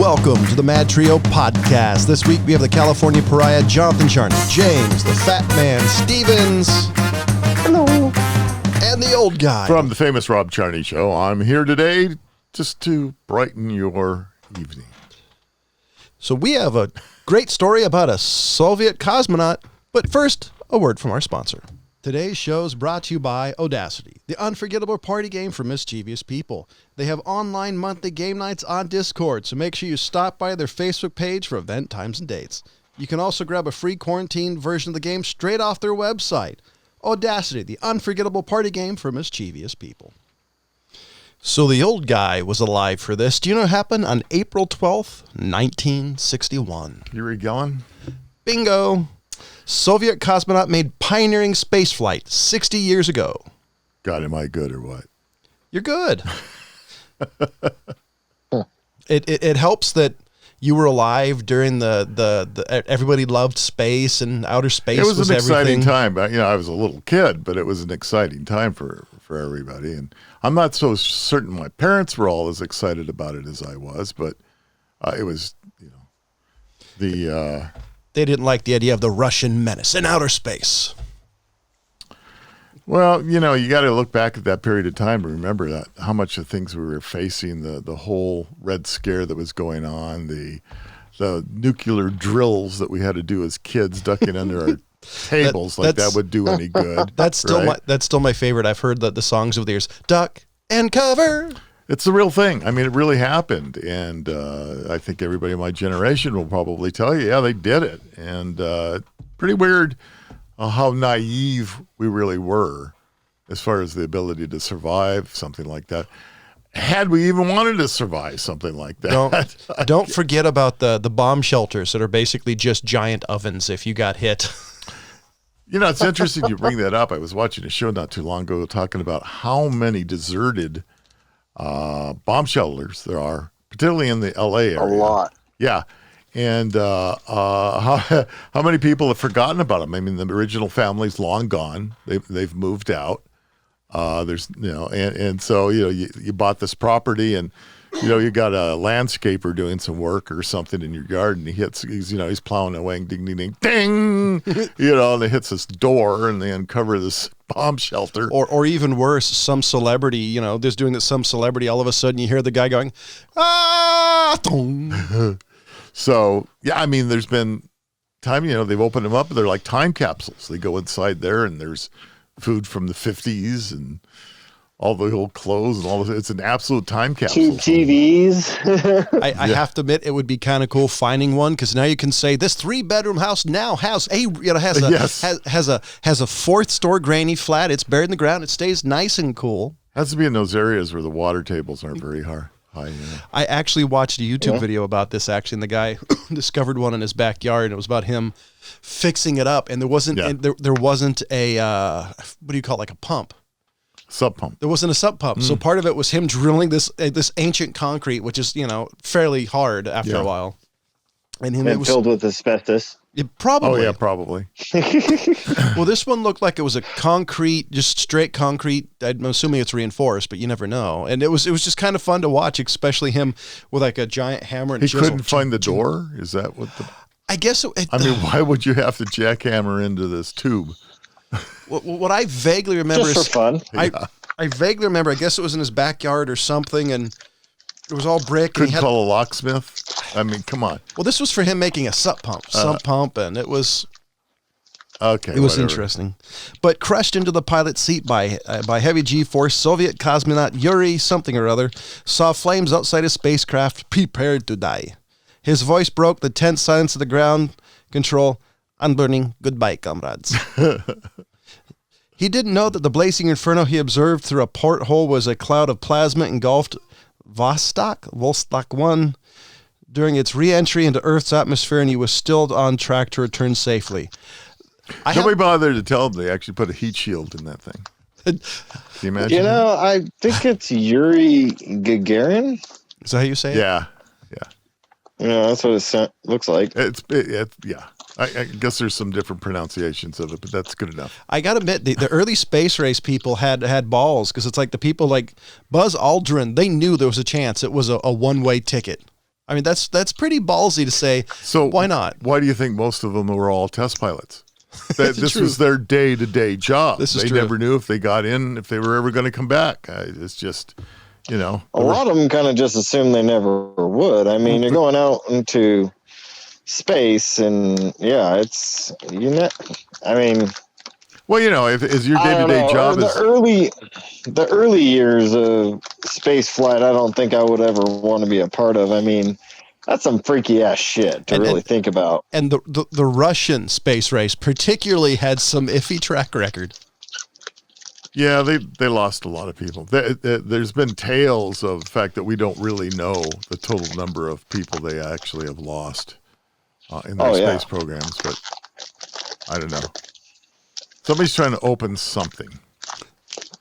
Welcome to the MadTrio podcast. This week we have the California Pariah, Jonathan Charney, James, the Fat Man, Stevens. Hello. And the old guy. From the famous Rob Charney Show, I'm here today just to brighten your evening. So we have a great story about a Soviet cosmonaut, but first, a word from our sponsor. Today's show is brought to you by Audacity, the unforgettable party game for mischievous people. They have online monthly game nights on Discord, so make sure you stop by their Facebook page for event times and dates. You can also grab a free quarantine version of the game straight off their website. Audacity, the unforgettable party game for mischievous people. So the old guy was alive for this. Do you know what happened on April 12th, 1961? Yuri Gellin? Bingo! Soviet cosmonaut made pioneering spaceflight 60 years ago. God, am I good or what? You're good. It helps that you were alive during the everybody loved space and outer space. It was an exciting everything. time. I was a little kid, but it was an exciting time for everybody. And I'm not so certain my parents were all as excited about it as I was, but it was, They didn't like the idea of the Russian menace in outer space. Well, you got to look back at that period of time and remember that how much of things we were facing, the whole Red Scare that was going on, the nuclear drills that we had to do as kids, ducking under our tables that would do any good. That's still my favorite. I've heard the songs over the years. Duck and cover. It's the real thing. I mean, it really happened, and I think everybody in my generation will probably tell you, yeah, they did it. And pretty weird how naive we really were as far as the ability to survive something like that. Had we even wanted to survive something like that. Don't forget about the bomb shelters that are basically just giant ovens if you got hit. It's interesting you bring that up. I was watching a show not too long ago talking about how many deserted bomb shelters there are, particularly in the LA area. A lot. Yeah. And how many people have forgotten about them? I mean, the original family's long gone. They've moved out. There's, and so, you bought this property and, you got a landscaper doing some work or something in your yard and he's plowing away and ding, ding, ding, ding, and it hits this door and they uncover this bomb shelter. Or even worse, some celebrity, there's doing that some celebrity, all of a sudden you hear the guy going, ah, thong. So, yeah, I mean, there's been time, they've opened them up. They're like time capsules. They go inside there and there's food from the 50s and all the old clothes and all this. It's an absolute time capsule. 2 TVs. I have to admit, it would be kind of cool finding one because now you can say this 3-bedroom house now has a 4th store granny flat. It's buried in the ground. It stays nice and cool. Has to be in those areas where the water tables aren't very high. I actually watched a YouTube video about this. Actually, and the guy discovered one in his backyard. And it was about him fixing it up, and there wasn't there wasn't a what do you call it, like a pump. Sub pump. There wasn't a sub pump. So part of it was him drilling this ancient concrete, which is, fairly hard after a while. And it was filled with asbestos. Probably. Oh, yeah, probably. Well, this one looked like it was a concrete, just straight concrete. I'm assuming it's reinforced, but you never know. And it was just kind of fun to watch, especially him with like a giant hammer and chisel. He couldn't find the door? Is that what the... I guess... why would you have to jackhammer into this tube? What I vaguely remember just for fun. I vaguely remember, I guess it was in his backyard or something, and it was all brick. Couldn't call a locksmith? I mean, come on. Well, this was for him making a sump pump, and it was... Okay, it was interesting. But crushed into the pilot's seat by heavy G-force, Soviet cosmonaut Yuri something or other saw flames outside his spacecraft, prepared to die. His voice broke the tense silence of the ground control. I'm burning. Goodbye, comrades. He didn't know that the blazing inferno he observed through a porthole was a cloud of plasma engulfed Vostok 1 during its re-entry into Earth's atmosphere, and he was still on track to return safely. Nobody bothered to tell him they actually put a heat shield in that thing. Can you imagine? I think it's Yuri Gagarin. Is that how you say it? Yeah. That's what it looks like. Yeah. I guess there's some different pronunciations of it, but that's good enough. I got to admit, the early space race people had balls, because it's like the people like Buzz Aldrin, they knew there was a chance it was a one-way ticket. I mean, that's pretty ballsy to say. So why not? Why do you think most of them were all test pilots? This true. was their day-to-day job. This is they true. never knew if they got in, if they were ever going to come back. It's just, A lot of them kind of just assume they never would. I mean, you're going out into space, and it's I mean. Well, if is your day-to-day job is the early years of space flight, I don't think I would ever want to be a part of. I mean, that's some freaky ass shit to really think about. And the Russian space race particularly had some iffy track record. Yeah, they lost a lot of people. There's been tales of the fact that we don't really know the total number of people they actually have lost in their space programs, but I don't know. Somebody's trying to open something.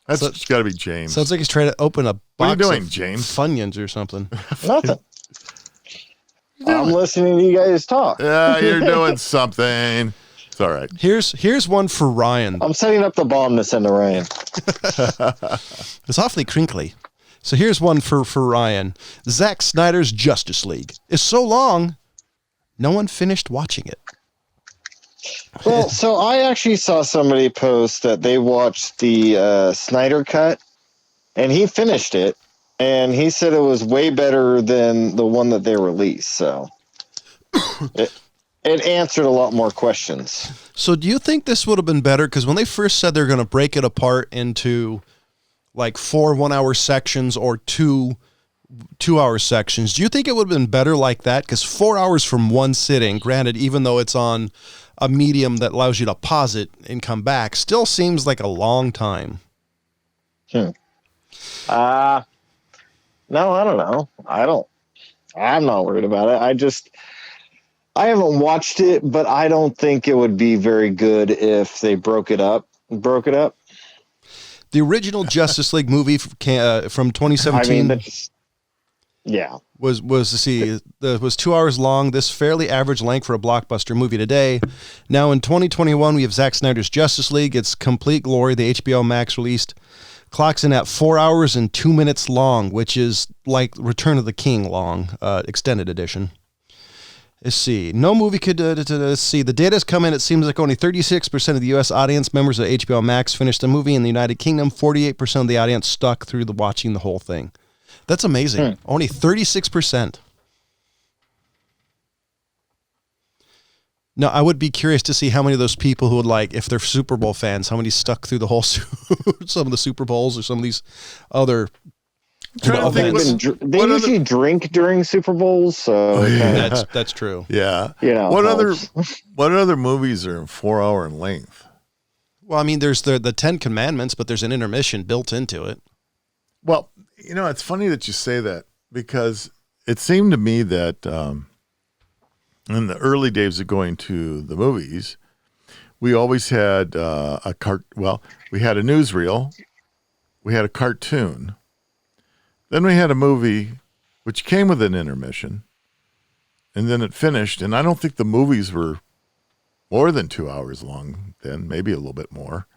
That's got to be James. Sounds like he's trying to open a box what are you doing, of James? Funyuns or something. Nothing. I'm listening to you guys talk. Yeah, you're doing something. It's all right. Here's one for Ryan. I'm setting up the bomb to send to Ryan. It's awfully crinkly. So here's one for Ryan. Zack Snyder's Justice League is so long, no one finished watching it. Well, so I actually saw somebody post that they watched the Snyder cut, and he finished it, and he said it was way better than the one that they released. So it answered a lot more questions. So do you think this would have been better? Because when they first said they're going to break it apart into like 4 1-hour sections or 2 2-hour sections, do you think it would have been better like that? Because 4 hours from one sitting, granted, even though it's on a medium that allows you to pause it and come back, still seems like a long time. No, I don't know. I'm not worried about it. I haven't watched it, but I don't think it would be very good if they broke it up. The original Justice League movie from 2017. I mean, was 2 hours long. This fairly average length for a blockbuster movie today. Now in 2021, we have Zack Snyder's Justice League. Its complete glory, the HBO Max released, clocks in at 4 hours and 2 minutes long, which is like Return of the King long, extended edition. Let's see. No movie could. Let's see. The data's come in. It seems like only 36% of the U.S. audience members of HBO Max finished the movie. In the United Kingdom, 48% of the audience stuck through watching the whole thing. That's amazing. Only 36%. Now, I would be curious to see how many of those people who would if they're Super Bowl fans, how many stuck through the whole some of the Super Bowls or some of these other. They usually drink during Super Bowls, so that's true. Yeah. What other movies are 4 hour in length? Well, I mean, there's the 10 Commandments, but there's an intermission built into it. Well, it's funny that you say that, because it seemed to me that in the early days of going to the movies, we always had we had a newsreel, we had a cartoon, then we had a movie which came with an intermission, and then it finished. And I don't think the movies were more than 2 hours long then, maybe a little bit more.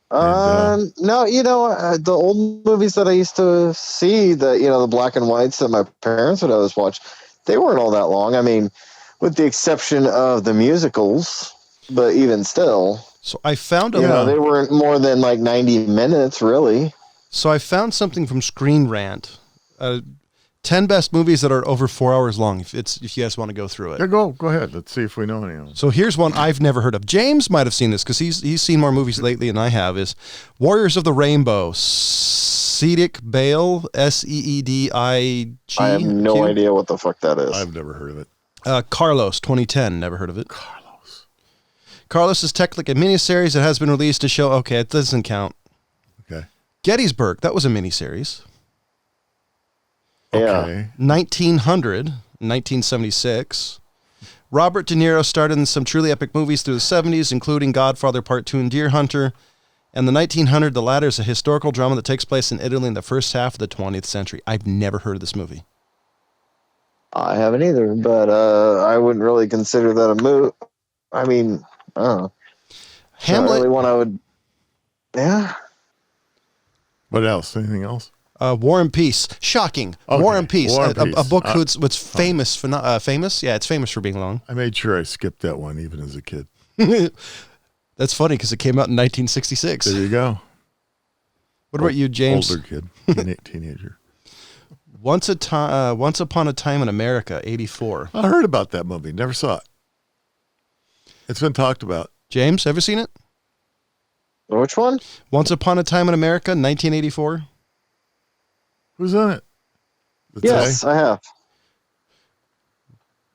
No, the old movies that I used to see, the black and whites that my parents would always watch, they weren't all that long. I mean, with the exception of the musicals, but even still. So I found they weren't more than 90 minutes, really. So I found something from Screen Rant. 10 best movies that are over 4 hours long, if you guys want to go through it. Yeah, go ahead. Let's see if we know any of them. So here's one I've never heard of. James might have seen this because he's seen more movies lately than I have. Is Warriors of the Rainbow. Seedic Bale, Seedig. I have no idea what the fuck that is. I've never heard of it. Carlos, 2010. Never heard of it. Carlos is technically a miniseries that has been released to show. Okay, it doesn't count. Okay. Gettysburg. That was a miniseries. Okay. 1900, 1976. Robert De Niro starred in some truly epic movies through the 70s, including Godfather Part 2 and Deer Hunter. And the 1900, the latter is a historical drama that takes place in Italy in the first half of the 20th century. I've never heard of this movie. I haven't either, but I wouldn't really consider that a movie. I mean, I don't know. Hamlet. Not really one I would. Yeah. What else? Anything else? War and Peace. Shocking. Okay. War and Peace. War and A Peace. book what's famous. Famous? Yeah, it's famous for being long. I made sure I skipped that one even as a kid. That's funny because it came out in 1966. There you go. What about you, James? Older kid, teenager. Once Upon a Time in America, 84. I heard about that movie. Never saw it. It's been talked about. James, ever seen it? Which one? Once Upon a Time in America, 1984. Who's in it? Yes, I have.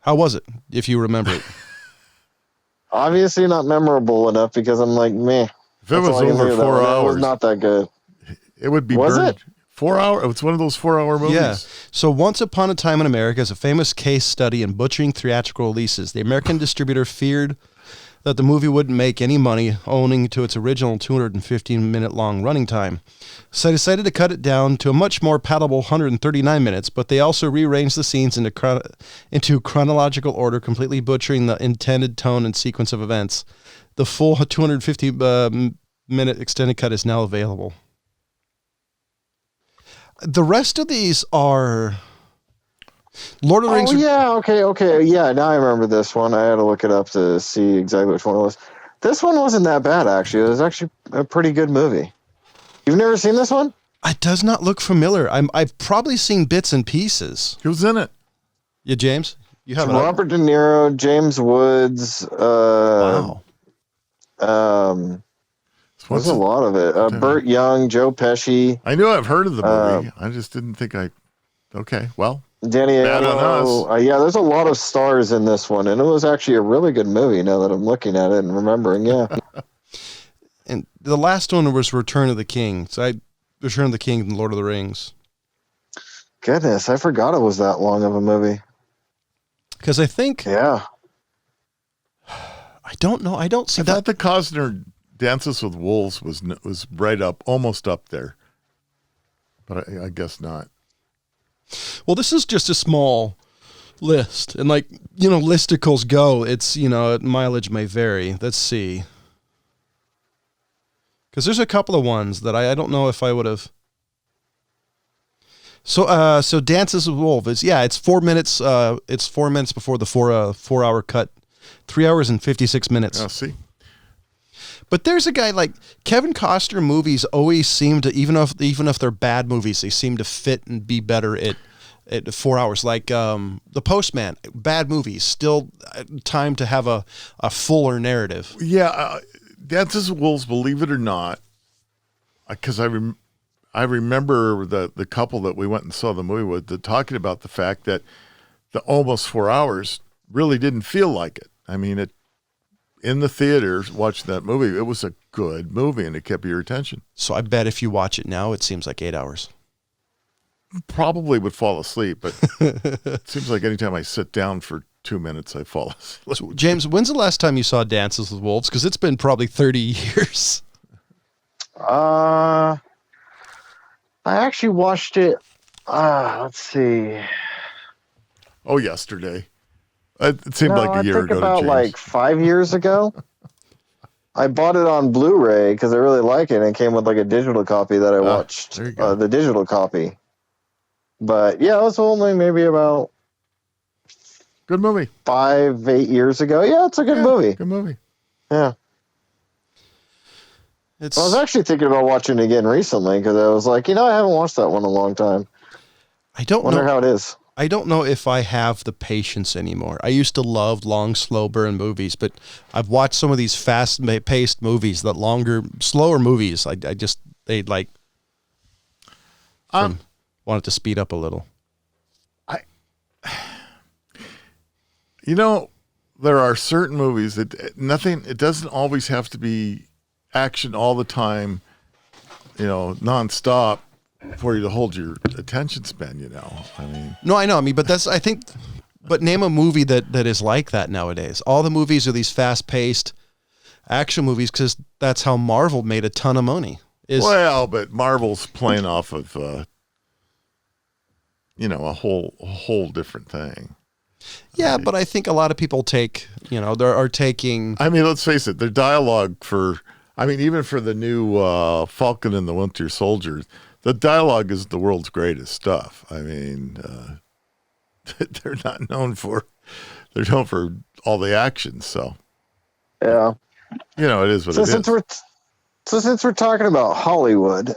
How was it, if you remember it? Obviously not memorable enough because I'm like, meh. If it was over 4 hours, it was not that good. It would be Was burned. it? 4 hours. It's one of those 4-hour movies. Yeah. So Once Upon a Time in America is a famous case study in butchering theatrical releases. The American distributor feared that the movie wouldn't make any money owing to its original 215-minute long running time. So they decided to cut it down to a much more palatable 139 minutes, but they also rearranged the scenes into chronological order, completely butchering the intended tone and sequence of events. The full 250-minute extended cut is now available. The rest of these are Lord of the Rings. Oh, yeah. Okay. Yeah, now I remember this one. I had to look it up to see exactly which one it was. This one wasn't that bad, actually. It was actually a pretty good movie. You've never seen this one? It does not look familiar. I've probably seen bits and pieces. Who's in it? Yeah, James? You have Robert De Niro, James Woods. Wow. There's a lot of it. Burt Young, Joe Pesci. I knew I've heard of the movie. I just didn't think Okay, well. Danny Bad on us. Yeah, there's a lot of stars in this one, and it was actually a really good movie now that I'm looking at it and remembering, yeah. And the last one was Return of the King. Return of the King and Lord of the Rings. Goodness, I forgot it was that long of a movie. Because I think... Yeah. I don't know. I don't see I thought the Costner Dances with Wolves was right up, almost up there. But I guess not. Well, this is just a small list. And listicles go. It's, mileage may vary. Let's see. Because there's a couple of ones that I don't know if I would have. So Dances with Wolves. It's 4 minutes. It's 4 minutes before the 4 hour cut. 3 hours and 56 minutes. I'll see. But there's a guy like Kevin Costner movies always seem to, even if they're bad movies, they seem to fit and be better at 4 hours. Like The Postman, bad movies, still time to have a fuller narrative. Yeah, Dances with Wolves, believe it or not, because I remember the couple that we went and saw the movie with talking about the fact that the almost 4 hours really didn't feel like it. I mean, in the theaters watching that movie, it was a good movie and it kept your attention. So I bet if you watch it now, it seems like 8 hours. Probably would fall asleep, but it seems like anytime I sit down for 2 minutes, I fall asleep. So, James, when's the last time you saw Dances with Wolves? Because it's been probably 30 years. I actually watched it. Let's see. Oh, yesterday. It seemed like a year ago. About like 5 years ago. I bought it on Blu-ray because I really like it, and it came with like a digital copy that I watched. There you go. The digital copy. But yeah, it was only maybe about Good movie. 5-8 years ago. Yeah, it's a good movie. Good movie. Yeah. I was actually thinking about watching it again recently because I was like, I haven't watched that one in a long time. I don't Wonder know how it is. I don't know if I have the patience anymore. I used to love long, slow burn movies, but I've watched some of these fast-paced movies, slower movies. They wanted to speed up a little. There are certain movies that it doesn't always have to be action all the time, nonstop for you to hold your attention span, I mean. No, I know. But name a movie that is like that nowadays. All the movies are these fast-paced action movies because that's how Marvel made a ton of money. But Marvel's playing off of, a whole different thing. Yeah, but I think a lot of people taking. I mean, let's face it, their dialogue even for the new Falcon and the Winter Soldier, The dialogue is the world's greatest stuff. I mean, they're not known for. They're known for all the action. So, yeah. You know, it is what it is. Since we're talking about Hollywood,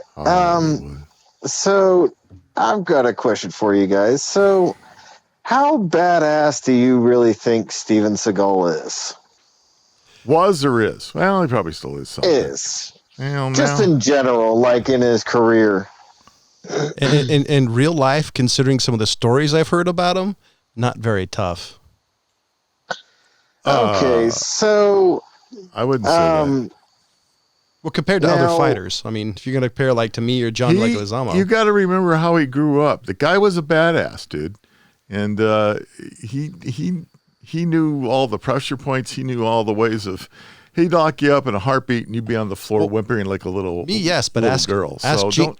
so I've got a question for you guys. So, how badass do you really think Steven Seagal is? Was or is? Well, he probably still is something. Is. Well, Just now. in general, like in his career. In real life, considering some of the stories I've heard about him, not very tough. Okay, so I wouldn't say that. Well, compared to other fighters, I mean, if you're going to compare like to me or John Leglizzamo. You got to remember how he grew up. The guy was a badass, dude, and he knew all the pressure points. He knew all the ways of. He'd lock you up in a heartbeat, and you'd be on the floor whimpering like a little me. Yes, but little girl.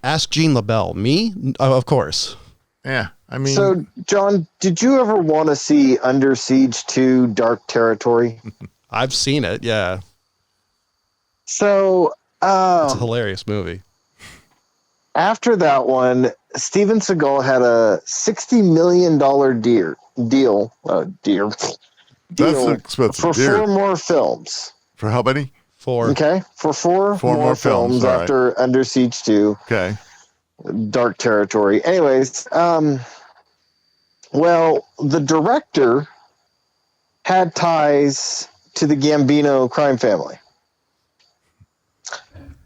Ask Gene LaBelle. Me, of course. Yeah, I mean. So, John, did you ever want to see Under Siege 2: Dark Territory? I've seen it. Yeah. So, it's a hilarious movie. After that one, Steven Seagal had a $60 million deal That's an expensive for deal. 4 more films. For how many? 4. Okay, for four more films right. after Under Siege 2. Okay. Dark Territory. Anyways, well, the director had ties to the Gambino crime family.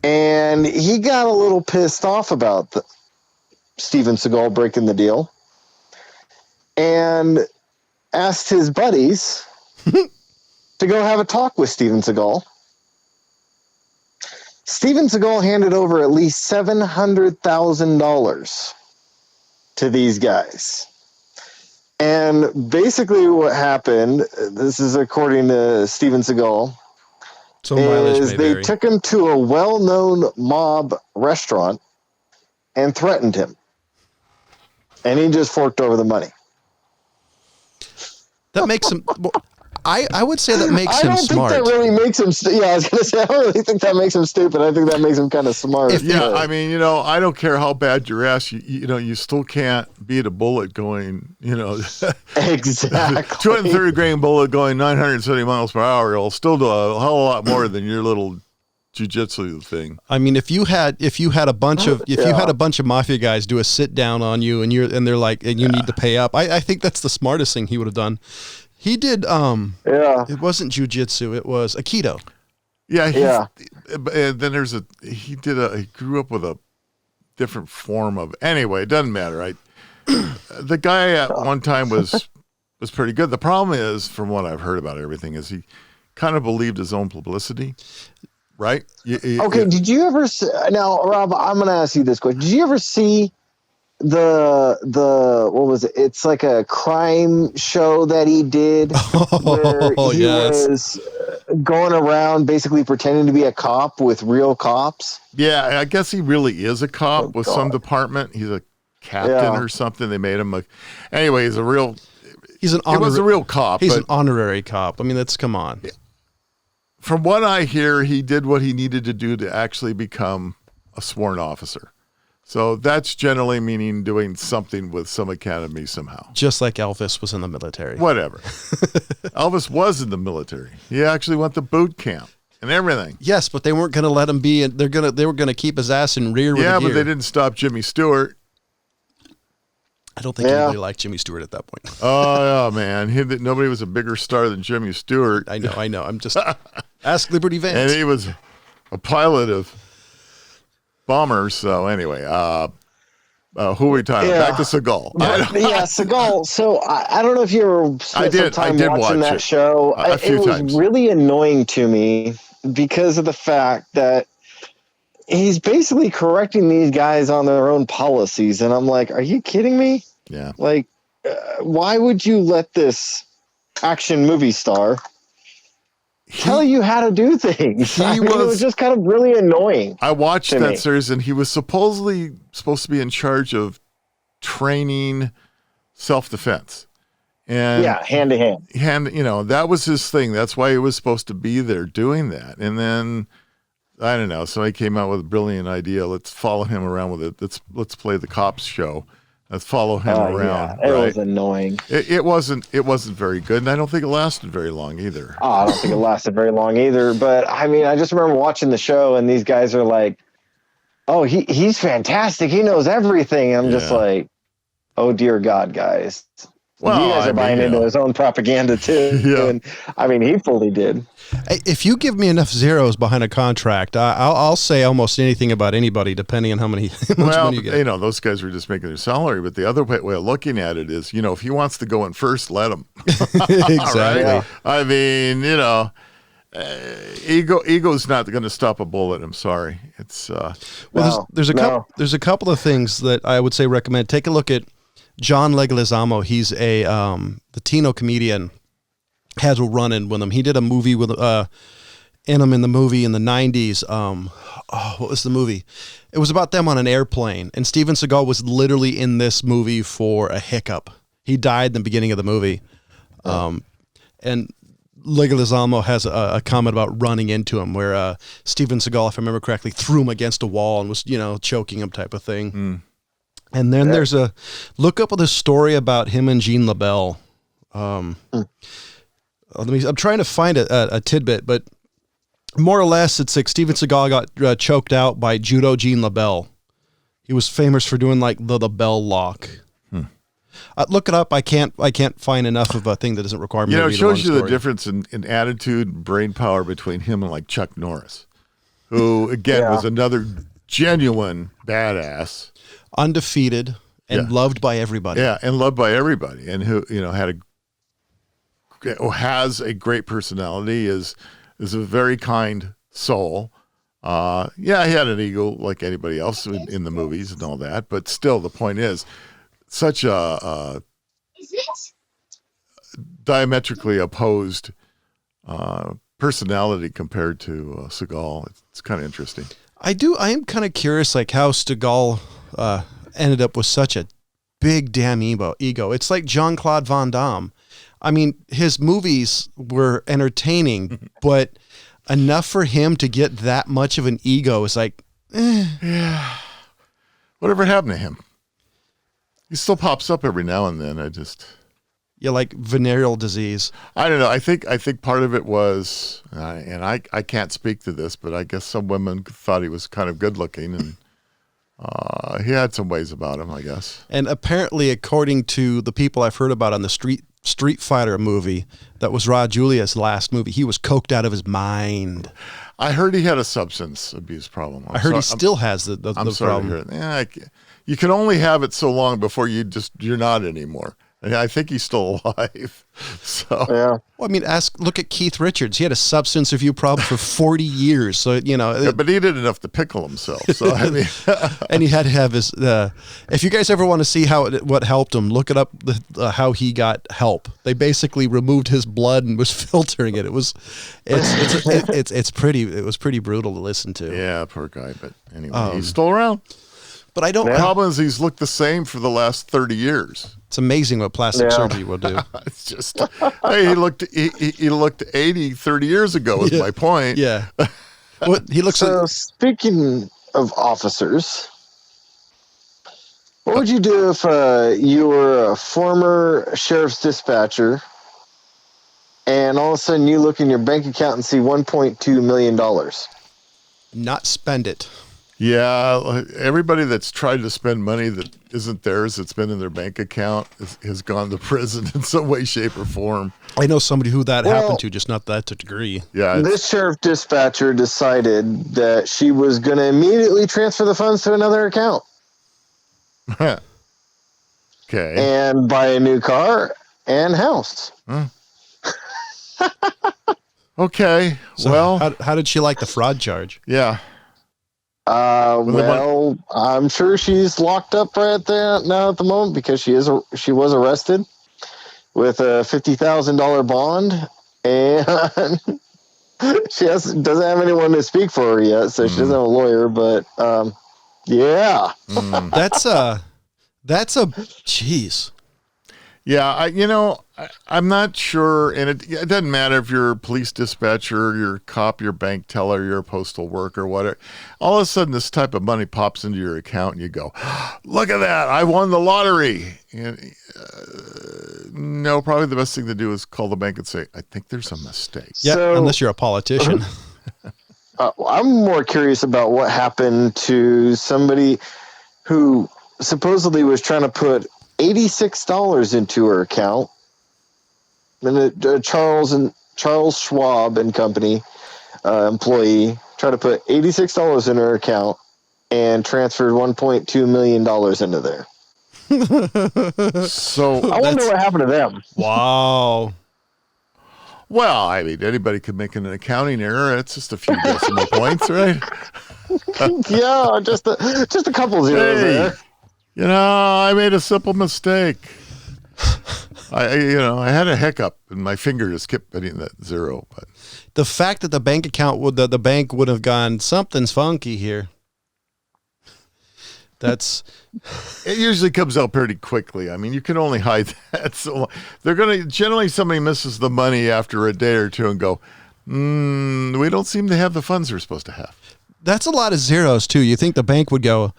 And he got a little pissed off about Steven Seagal breaking the deal and asked his buddies to go have a talk with Steven Seagal. Steven Seagal handed over at least $700,000 to these guys. And basically what happened, this is according to Steven Seagal, is they took him to a well-known mob restaurant and threatened him. And he just forked over the money. That makes him... I would say that makes him smart. I don't think that really makes him... I was going to say, I don't really think that makes him stupid. I think that makes him kind of smart. I mean, I don't care how bad your ass, you still can't beat a bullet going, Exactly. 230 grain bullet going 970 miles per hour. It'll still do a hell of a lot more than your little jiu-jitsu thing. I mean, if you had a bunch of mafia guys do a sit down on you and they're like, and you need to pay up, I think that's the smartest thing he would have done. He did, it wasn't jujitsu, it was Aikido. Yeah. And then he grew up with a different form of, anyway, it doesn't matter, right? The guy at one time was pretty good. The problem is, from what I've heard about everything, is he kind of believed his own publicity, right? Did you ever see, now, Rob, I'm going to ask you this question. Did you ever see the what was it? It's like a crime show that he did where he was going around basically pretending to be a cop with real cops. Yeah, I guess he really is a cop with some department. He's a captain or something. They made him anyway, he's a real cop. He's an honorary cop. I mean, come on. From what I hear, he did what he needed to do to actually become a sworn officer. So that's generally meaning doing something with some academy somehow. Just like Elvis was in the military. Whatever. Elvis was in the military. He actually went to boot camp and everything. Yes, but they weren't going to let him be. They were going to keep his ass in rear with a gear. But they didn't stop Jimmy Stewart. I don't think anybody liked Jimmy Stewart at that point. Oh, yeah, man. Nobody was a bigger star than Jimmy Stewart. I know. I'm just ask Liberty Vance. And he was a pilot of bombers. So anyway, who are we talking about? Back to Seagal. Seagal. So I don't know if you ever spent some time watching that show. It was times. Really annoying to me because of the fact that he's basically correcting these guys on their own policies. And I'm like, are you kidding me? Yeah. Like, why would you let this action movie star tell you how to do things? It was just kind of really annoying. I watched that series, and he was supposed to be in charge of training self-defense. And hand to hand. That was his thing. That's why he was supposed to be there doing that. And then I don't know. Somebody came out with a brilliant idea. Let's follow him around with it. Let's play the cops show. Let's follow him around. Yeah, it was annoying. It wasn't very good, and I don't think it lasted very long either. Oh, I don't think it lasted very long either. But I mean, I just remember watching the show, and these guys are like, "Oh, he's fantastic. He knows everything." I'm just like, "Oh dear God, guys." Well, you guys are buying into his own propaganda too. Yeah. And I mean, he fully did. If you give me enough zeros behind a contract, I'll say almost anything about anybody, depending on how much money you get. You know, those guys were just making their salary. But the other way of looking at it is, you know, if he wants to go in first, let him. Exactly. Right? I mean, you know, ego's not going to stop a bullet. I'm sorry. It's there's a couple of things that I would say recommend. Take a look at John Leglizzamo. He's a Latino comedian. Has a run-in with him. He did a movie with him in the movie in the 90s. What was the movie? It was about them on an airplane, and Steven Seagal was literally in this movie for a hiccup. He died in the beginning of the movie. And Leglizzamo has a comment about running into him where Steven Seagal, if I remember correctly, threw him against a wall and was, choking him type of thing. And then there's a look up with a story about him and Jean LaBelle. I'm trying to find a tidbit, but more or less, it's like Steven Seagal got choked out by Judo Jean LaBelle. He was famous for doing like the Bell lock. Look it up. I can't find enough of a thing that doesn't require me. It shows you the difference in attitude and brain power between him and like Chuck Norris, who again was another genuine badass, undefeated and loved by everybody. Yeah, and loved by everybody, and who has a great personality, is a very kind soul. He had an ego like anybody else in the movies and all that, but still, the point is, such a diametrically opposed personality compared to Seagal. It's kind of interesting. I am kind of curious, like how Seagal ended up with such a big damn ego. It's like Jean-Claude Van Damme. I mean, his movies were entertaining, but enough for him to get that much of an ego is like, yeah. Whatever happened to him? He still pops up every now and then. Like venereal disease. I don't know. I think part of it was, and I can't speak to this, but I guess some women thought he was kind of good looking, and he had some ways about him, I guess. And apparently, according to the people I've heard about on the Street Fighter movie, that was Raul Julia's last movie, he was coked out of his mind. I heard he had a substance abuse problem. I heard he still has the problem. To hear it. Yeah, you can only have it so long before you're not anymore. And I think he's still alive. So yeah. Well, I mean, look at Keith Richards. He had a substance abuse problem for 40 years. So but he did enough to pickle himself. So I mean, and he had to have his. If you guys ever want to see what helped him, look it up. How he got help. They basically removed his blood and was filtering it. It was pretty brutal to listen to. Yeah, poor guy. But anyway, he's still around. But I don't. The problem is he's looked the same for the last 30 years. It's amazing what plastic surgery will do. It's just, hey, he looked 80 30 years ago was my point. Yeah. He looks so speaking of officers, what would you do if you were a former sheriff's dispatcher and all of a sudden you look in your bank account and see $1.2 million? Not spend it. Yeah, everybody that's tried to spend money that isn't theirs, that's been in their bank account, has gone to prison in some way, shape, or form. I know somebody who that happened to, just not that degree. Yeah, this sheriff dispatcher decided that she was going to immediately transfer the funds to another account. Okay. And buy a new car and house. Okay. So well, how did she like the fraud charge? Yeah. Well, I'm sure she's locked up right there now at the moment because she was arrested with a $50,000 bond, and she doesn't have anyone to speak for her yet, so she doesn't have a lawyer. But yeah, that's a jeez. I'm not sure, and it doesn't matter if you're a police dispatcher, you're a cop, you're a bank teller, you're a postal worker, whatever. All of a sudden, this type of money pops into your account, and you go, "Look at that! I won the lottery!" And no, probably the best thing to do is call the bank and say, "I think there's a mistake." Yeah, So- unless you're a politician. I'm more curious about what happened to somebody who supposedly was trying to put $86 into her account. And Charles Schwab and Company employee tried to put $86 in her account and transferred $1.2 million into there. So I wonder what happened to them. Wow. well, I mean, anybody could make an accounting error. It's just a few decimal points, right? Yeah, just a couple zeros Hey. there. I made a simple mistake. I had a hiccup and my finger just kept hitting that zero. But The fact that the bank account the bank would have gone, something's funky here. That's it usually comes out pretty quickly. I mean, you can only hide that. So generally somebody misses the money after a day or two and go, we don't seem to have the funds we're supposed to have. that's a lot of zeros too. You think the bank would go,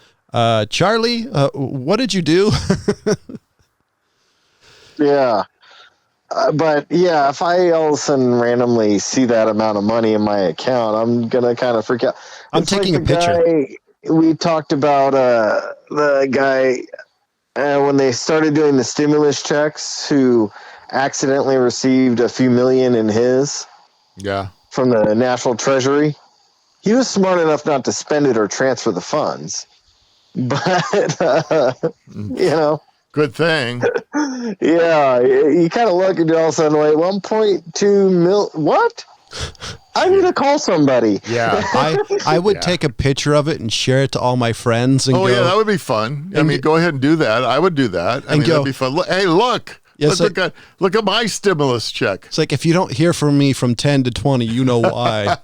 Charlie, what did you do? Yeah. But yeah, if I all of a sudden randomly see that amount of money in my account, I'm going to kind of freak out. I'm It's taking like a the picture. guy we talked about the guy when they started doing the stimulus checks who accidentally received a few million in his Yeah. from the National Treasury. He was smart enough not to spend it or transfer the funds. But, Good thing. yeah, you kind of look and all of a sudden, wait, 1.2 mil, what? I need to call somebody. Yeah. I would take a picture of it and share it to all my friends and Oh, go, yeah, that would be fun. I And mean, go- go ahead and do that. I would do that. I And mean, go- that'd be fun. Hey, look. Yes, Look at my stimulus check. it's like, if you don't hear from me from 10 to 20, you know why.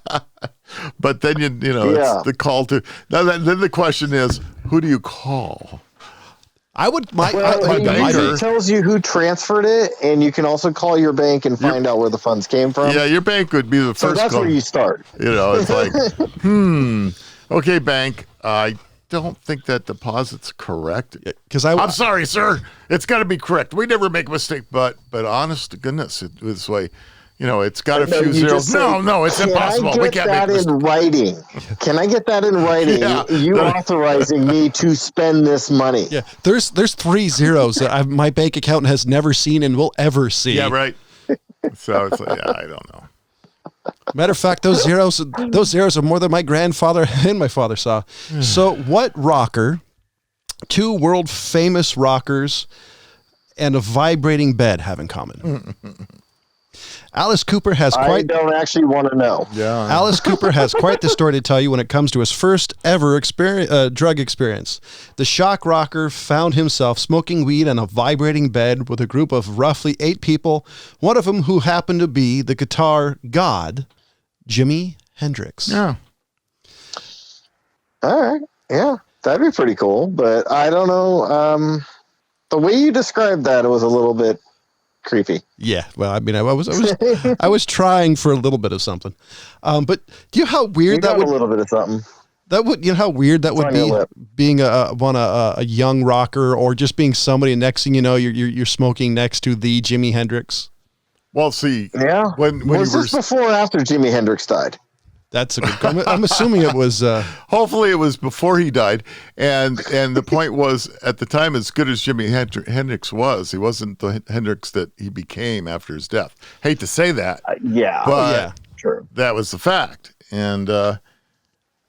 But then, Yeah. it's the call to. Then the question is, who do you call? I would, Well, my it banker- usually tells you who transferred it, and you can also call your bank and find out where the funds came from. Yeah, your bank would be the so first that's call. where you start. It's like, okay, bank, I don't think that deposit's correct. because I'm sorry, sir. It's got to be correct. We never make a mistake, but honest to goodness, this way, it's got a No, few you zeros. just say, No, it's "Can impossible. I We get can't make that a mistake. in writing? Can I get that in writing? Yeah. You authorizing me to spend this money? Yeah, there's 3 zeros that my bank account has never seen and will ever see. Yeah, right. So it's like, I don't know. Matter of fact, those zeros are more than my grandfather and my father saw. So what rocker, 2 world famous rockers, and a vibrating bed have in common? Alice Cooper has I quite don't actually want to know. Yeah. Alice Cooper has quite the story to tell you when it comes to his first ever drug experience. The shock rocker found himself smoking weed on a vibrating bed with a group of roughly 8 people, one of them who happened to be the guitar god, Jimi Hendrix. Yeah. All right. Yeah, that'd be pretty cool. But I don't know. The way you described that, it was a little bit creepy. Yeah, well, I mean, I was trying for a little bit of something, but do you know how weird You that got would a little bit of something. you know how weird that would on your be, lip. being a young rocker or just being somebody, and next thing you know, you're smoking next to the Jimi Hendrix. Well, see, Yeah. when was you were, this before or after Jimi Hendrix died? That's a good. I'm assuming it was. hopefully it was before he died, and the point was, at the time, as good as Jimi Hendrix was, he wasn't the Hendrix that he became after his death. Hate to say that, Yeah. but yeah. True. that was the fact. And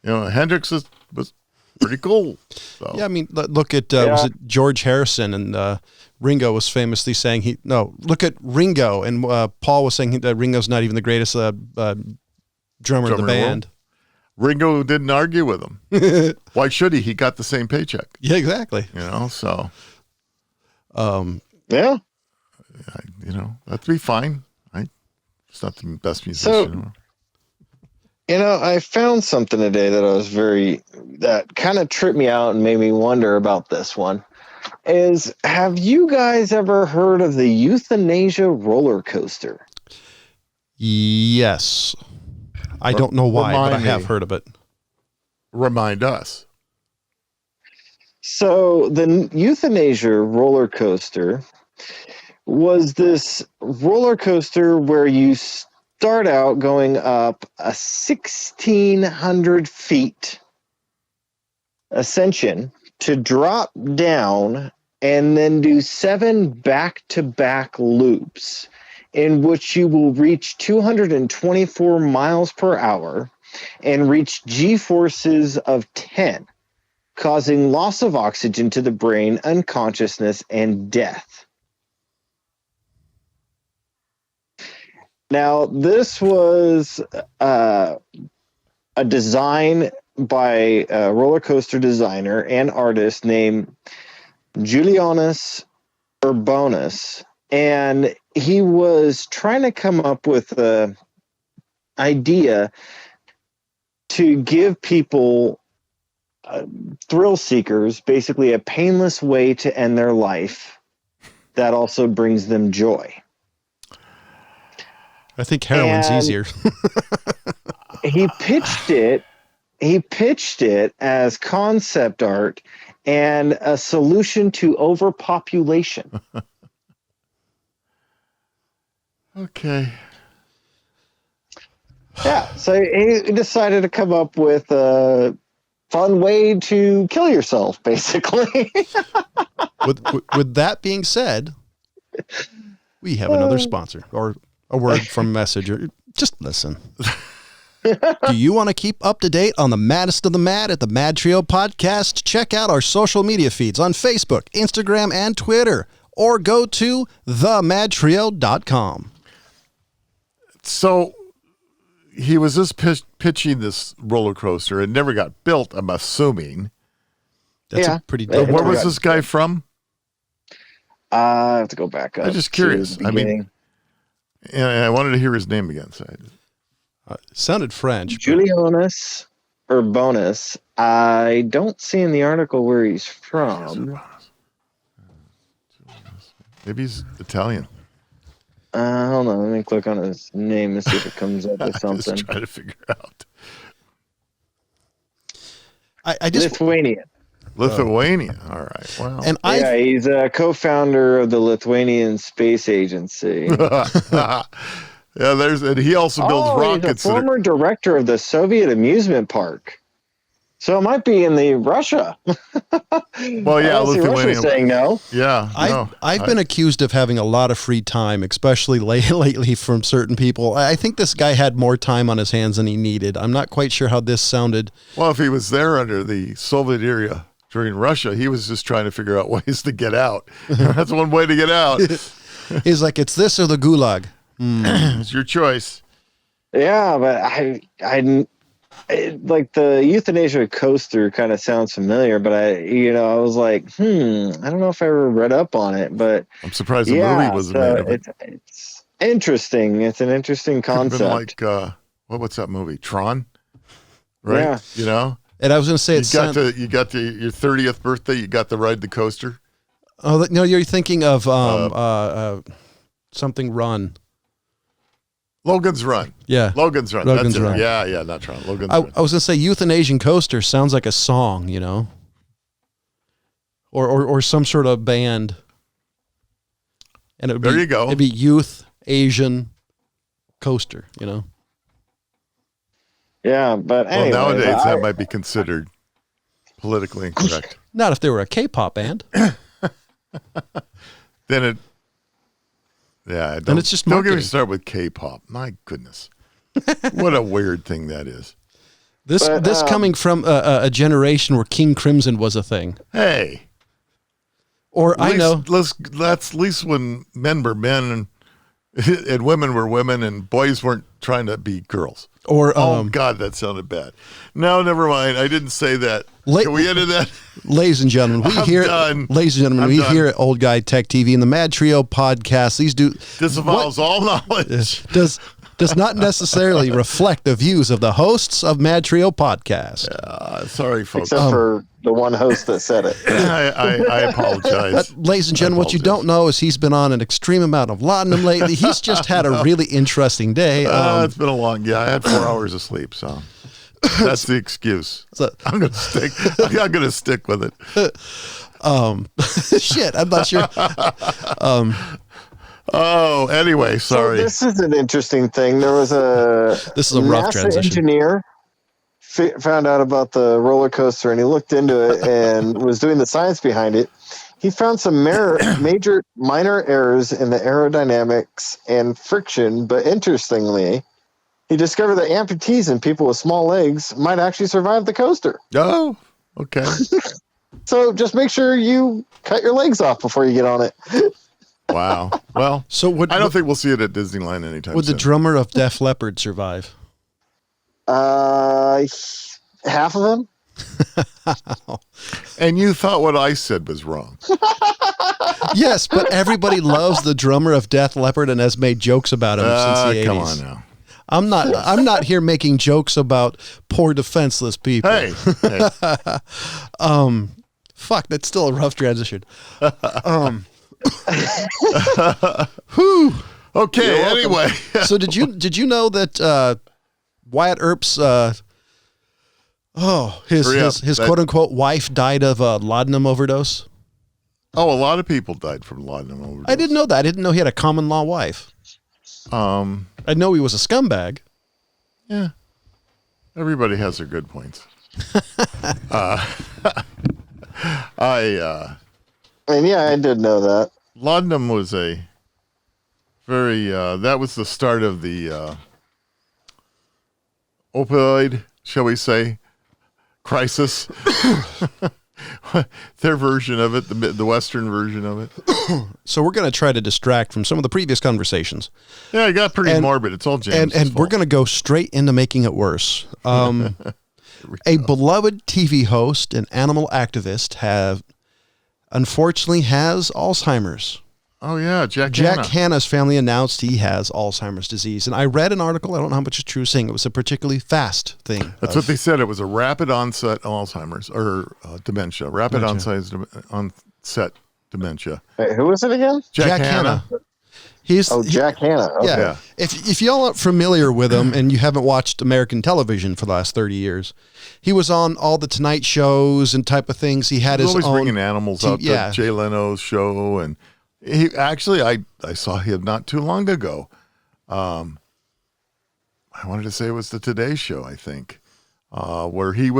Hendrix was pretty cool. So. Yeah, I mean, look at was it George Harrison, and Ringo was famously saying look at Ringo, and Paul was saying that Ringo's not even the greatest drummer of the in the band. Ringo didn't argue with him. Why should he? He got the same paycheck. Yeah, exactly. So Yeah. that'd be fine. It's not the best musician. I found something today that that kind of tripped me out and made me wonder about this one. is, have you guys ever heard of the Euthanasia Roller Coaster? Yes. I don't know why, but I have me. heard of it. Remind us. So the Euthanasia Roller Coaster was this roller coaster where you start out going up a 1,600 feet ascension to drop down and then do 7 back-to-back loops in which you will reach 224 miles per hour and reach G-forces of 10, causing loss of oxygen to the brain, unconsciousness, and death. Now, this was a design by a roller coaster designer and artist named Julianus Urbanus, and he was trying to come up with an idea to give people, thrill seekers, basically a painless way to end their life that also brings them joy. I think heroin's easier. He pitched it as concept art and a solution to overpopulation. Okay. Yeah, so he decided to come up with a fun way to kill yourself, basically. With that being said, we have another sponsor or a word from Messenger. Just listen. Do you want to keep up to date on the maddest of the mad at the MadTrio podcast? Check out our social media feeds on Facebook, Instagram, and Twitter, or go to themadtrio.com. So he was just pitching this roller coaster. It never got built, I'm assuming. That's Yeah. a pretty Where Where was this guy from? I have to go back up. I'm just to curious. the I mean, beginning. and I wanted to hear his name again. So sounded French. but- Julianus Urbanus. I don't see in the article where he's from. maybe he's Italian. Hold on, let me click on his name and see if it comes up with something. Just trying to figure out. I just Lithuanian. Lithuania. All right. Wow. and Yeah, he's a co-founder of the Lithuanian Space Agency. Yeah, and he also builds rockets. He's a former director of the Soviet amusement park. So it might be in the Russia. Well, yeah, I don't see Russia Lithuania. saying no. Yeah. I've been accused of having a lot of free time, especially lately from certain people. I think this guy had more time on his hands than he needed. I'm not quite sure how this sounded. Well, if he was there under the Soviet era during Russia, he was just trying to figure out ways to get out. That's one way to get out. He's like, it's this or the gulag. It's your choice. Yeah, but like the Euthanasia Coaster kind of sounds familiar, but I was like, I don't know if I ever read up on it, but I'm surprised the movie wasn't made of it. It's interesting. It's an interesting Could've been concept. like, what's that movie? Tron? Right? Yeah. You know? And I was going to say, You got your 30th birthday, you got to ride the coaster. oh, no, you're thinking of something Run. Logan's Run. Yeah. Logan's Run. Logan's That's Run. it. Yeah, not Tron. Logan's I Run. was going to say Euthanasian Coaster sounds like a song, or some sort of band. And it would There you go. It'd be Youth Asian Coaster, Yeah, but Well, anyway, nowadays that might be considered politically incorrect. Not if they were a K-pop band. Then it's just don't get me marketing. started with K-pop. My goodness, what a weird thing that is. This coming from a generation where King Crimson was a thing. Hey, Or at I know. That's at least when men were men and women were women and boys weren't trying to be girls. Or Oh God, that sounded bad. No, never mind. I didn't say that. Can we end that? Ladies and gentlemen, I'm done. Ladies and gentlemen, I'm we done. here at Old Guy Tech TV and the Mad Trio podcast. These Disavows all knowledge. does not necessarily reflect the views of the hosts of Mad Trio podcast. Sorry, folks. except for the one host that said it. I apologize. But, ladies and gentlemen, what you don't know is he's been on an extreme amount of laudanum lately. He's just had a really interesting day. It's been a long. Yeah, I had 4 hours of sleep, so that's the excuse. So, I'm gonna stick with it. shit, I'm not sure. Anyway, sorry. So this is an interesting thing. There was This is a rough NASA transition. engineer found out about the roller coaster, and he looked into it and was doing the science behind it. He found some minor errors in the aerodynamics and friction, but interestingly, he discovered that amputees and people with small legs might actually survive the coaster. Oh, okay. So just make sure you cut your legs off before you get on it. Wow. Well, So I don't think we'll see it at Disneyland anytime would soon. the drummer of Def Leppard survive? Half of them. And you thought what I said was wrong. Yes, but everybody loves the drummer of Def Leppard and has made jokes about him since the 80s. Come on now. I'm not here making jokes about poor defenseless people. Hey. Fuck, that's still a rough transition. Okay. Anyway. So did you know that Wyatt Earp's his quote unquote wife died of a laudanum overdose? Oh, a lot of people died from laudanum overdose. I didn't know that. I didn't know he had a common law wife. I know he was a scumbag. Yeah. Everybody has their good points. I did know that. Laudanum was a very, that was the start of the opioid, shall we say, crisis. Their version of it, the Western version of it. So we're going to try to distract from some of the previous conversations. Yeah, it got pretty morbid. It's all James' And we're going to go straight into making it worse. A beloved TV host and animal activist unfortunately has Alzheimer's. Oh, yeah, Jack Hanna's family announced he has Alzheimer's disease. And I read an article, I don't know how much is true, saying it was a particularly fast thing. That's what they said. It was a rapid onset Alzheimer's or dementia. Rapid onset dementia. Wait, who was it again? Jack Hanna. Jack Hanna. Okay. Yeah. If y'all aren't familiar with him and you haven't watched American television for the last 30 years, he was on all the Tonight shows and type of things. He had He's his always own bringing animals out to Jay Leno's show, and he actually I saw him not too long ago. I wanted to say it was the Today Show, I think, where he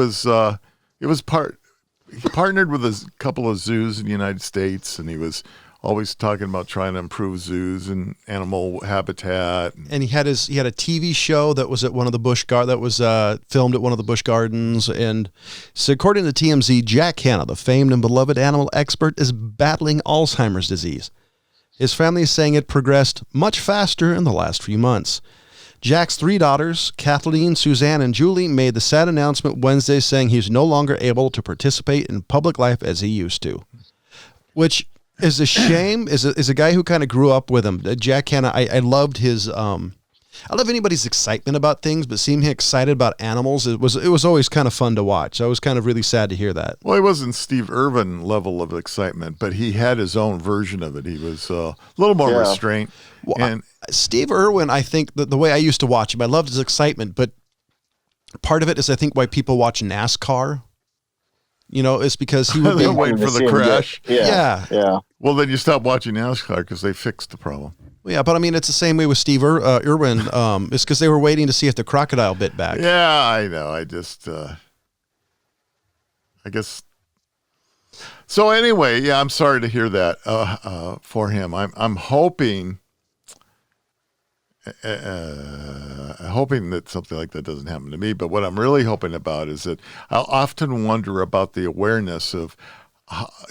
partnered with a couple of zoos in the United States, and he was always talking about trying to improve zoos and animal habitat. And he had a TV show that was at one of the filmed at one of the Busch Gardens. And so according to TMZ, Jack Hanna, the famed and beloved animal expert, is battling Alzheimer's disease. His family is saying it progressed much faster in the last few months. Jack's 3 daughters, Kathleen, Suzanne, and Julie, made the sad announcement Wednesday saying he's no longer able to participate in public life as he used to, which is a shame. Is a guy who kind of grew up with him. Jack Hanna, I loved his. I love anybody's excitement about things, but seeing him excited about animals, it was always kind of fun to watch. I was kind of really sad to hear that. Well, he wasn't Steve Irwin level of excitement, but he had his own version of it. He was a little more restraint. Well, Steve Irwin, I think the way I used to watch him, I loved his excitement, but part of it is I think why people watch NASCAR. You know, it's because he would be waiting for the crash. Yeah. Well, then you stop watching NASCAR because they fixed the problem. Yeah, but I mean, it's the same way with Steve Irwin. It's because they were waiting to see if the crocodile bit back. Yeah, I know. I just, I guess. So anyway, yeah, I'm sorry to hear that for him. I'm hoping that something like that doesn't happen to me. But what I'm really hoping about is that I'll often wonder about the awareness of,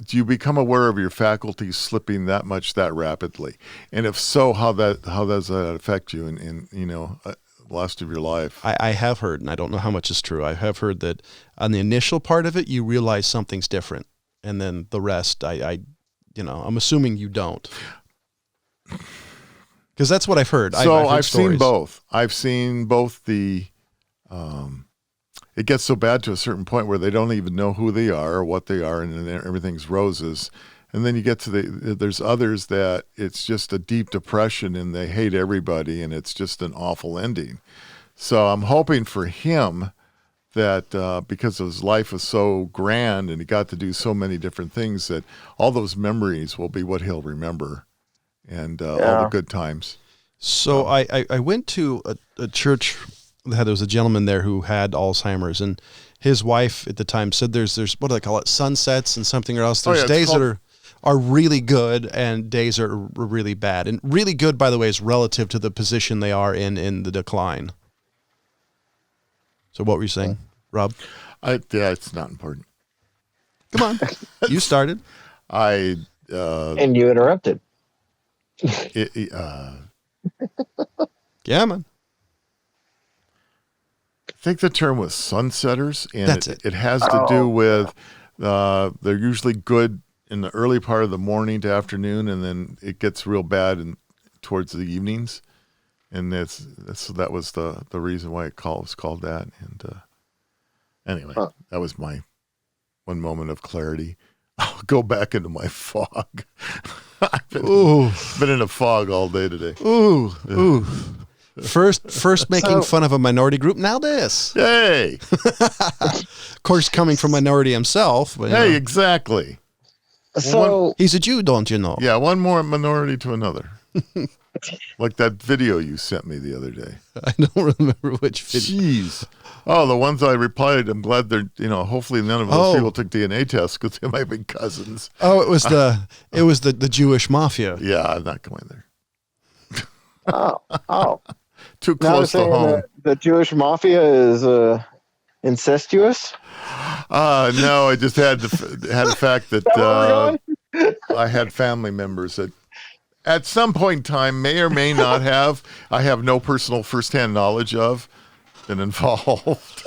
do you become aware of your faculties slipping that rapidly? And if so, how does that affect you in the rest of your life? I have heard, and I don't know how much is true. I have heard that on the initial part of it, you realize something's different, and then the rest, I'm assuming you don't. Because that's what I've heard. So I've seen both. I've seen both the. it gets so bad to a certain point where they don't even know who they are or what they are, and then everything's roses. And then you get to there's others that it's just a deep depression and they hate everybody and it's just an awful ending. So I'm hoping for him that because his life was so grand and he got to do so many different things, that all those memories will be what he'll remember, and all the good times. So I went to a church that there was a gentleman there who had Alzheimer's, and his wife at the time said there's what do they call it, sunsets and something or else. There's days that are really good and days are really bad. And really good, by the way, is relative to the position they are in the decline. So what were you saying, Rob? It's not important. Come on. You started. And you interrupted. Yeah, man. I think the term was sunsetters, and That's it has to do with they're usually good in the early part of the morning to afternoon, and then it gets real bad towards the evenings. And that was the reason why it was called that. And anyway, that was my one moment of clarity. I'll go back into my fog. I've been in a fog all day today. Ooh. First making fun of a minority group, now this. Hey. Of course, coming from minority himself. But, hey, exactly. So he's a Jew, don't you know? Yeah, one more minority to another. Like that video you sent me the other day. I don't remember which video. Jeez. Oh, the ones I replied, I'm glad they're, hopefully none of those people took DNA tests because they might be cousins. Oh, it was the Jewish mafia. Yeah, I'm not going there. Oh. Too close to home. The Jewish mafia is incestuous? No, I just had the fact that I had family members that at some point in time may or may not have, I have no personal firsthand knowledge of, been involved.